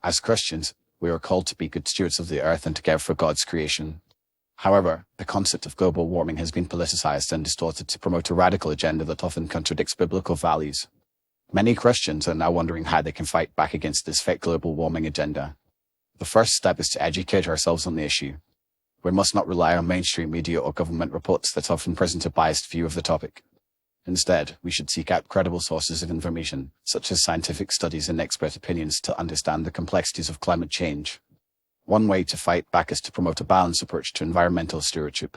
As Christians, we are called to be good stewards of the earth and to care for God's creation. However, the concept of global warming has been politicized and distorted to promote a radical agenda that often contradicts biblical values. Many Christians are now wondering how they can fight back against this fake global warming agenda. The first step is to educate ourselves on the issue. We must not rely on mainstream media or government reports that often present a biased view of the topic. Instead, we should seek out credible sources of information, such as scientific studies and expert opinions, to understand the complexities of climate change. One way to fight back is to promote a balanced approach to environmental stewardship.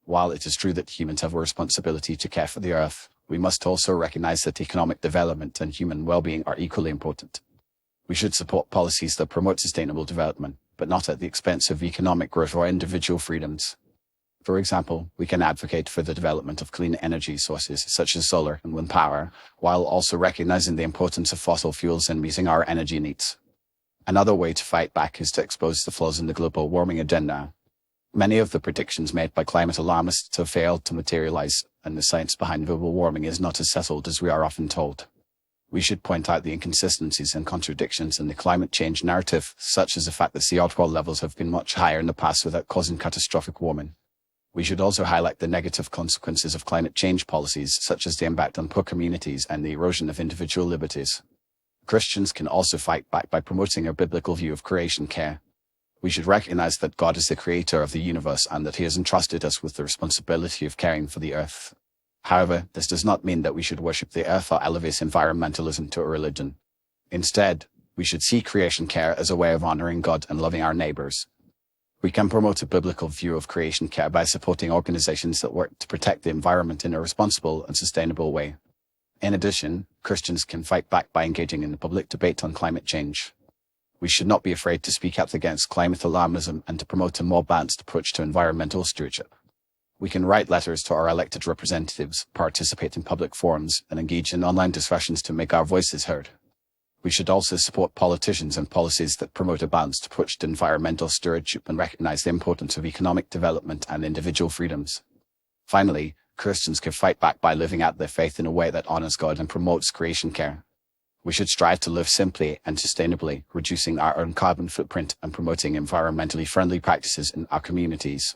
While it is true that humans have a responsibility to care for the earth, we must also recognize that economic development and human well-being are equally important. We should support policies that promote sustainable development, but not at the expense of economic growth or individual freedoms. For example, we can advocate for the development of clean energy sources such as solar and wind power, while also recognizing the importance of fossil fuels in meeting our energy needs. Another way to fight back is to expose the flaws in the global warming agenda. Many of the predictions made by climate alarmists have failed to materialize, and the science behind global warming is not as settled as we are often told. We should point out the inconsistencies and contradictions in the climate change narrative, such as the fact that CO2 levels have been much higher in the past without causing catastrophic warming. We should also highlight the negative consequences of climate change policies, such as the impact on poor communities and the erosion of individual liberties. Christians can also fight back by promoting a biblical view of creation care. We should recognize that God is the creator of the universe and that he has entrusted us with the responsibility of caring for the earth. However, this does not mean that we should worship the earth or elevate environmentalism to a religion. Instead, we should see creation care as a way of honoring God and loving our neighbors. We can promote a biblical view of creation care by supporting organizations that work to protect the environment in a responsible and sustainable way. In addition, Christians can fight back by engaging in the public debate on climate change. We should not be afraid to speak out against climate alarmism and to promote a more balanced approach to environmental stewardship. We can write letters to our elected representatives, participate in public forums, and engage in online discussions to make our voices heard. We should also support politicians and policies that promote a balanced approach to environmental stewardship and recognize the importance of economic development and individual freedoms. Finally, Christians can fight back by living out their faith in a way that honors God and promotes creation care. We should strive to live simply and sustainably, reducing our own carbon footprint and promoting environmentally friendly practices in our communities.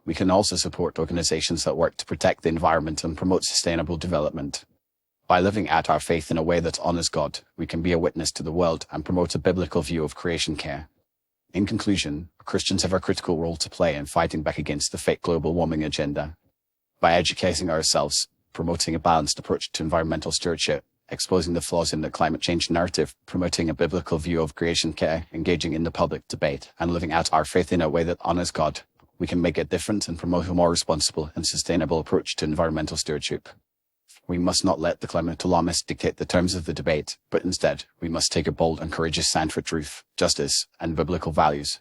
We can also support organizations that work to protect the environment and promote sustainable development. By living out our faith in a way that honors God, we can be a witness to the world and promote a biblical view of creation care. In conclusion, Christians have a critical role to play in fighting back against the fake global warming agenda. By educating ourselves, promoting a balanced approach to environmental stewardship, exposing the flaws in the climate change narrative, promoting a biblical view of creation care, engaging in the public debate, and living out our faith in a way that honors God, we can make a difference and promote a more responsible and sustainable approach to environmental stewardship. We must not let the climate alarmists dictate the terms of the debate, but instead, we must take a bold and courageous stand for truth, justice, and biblical values.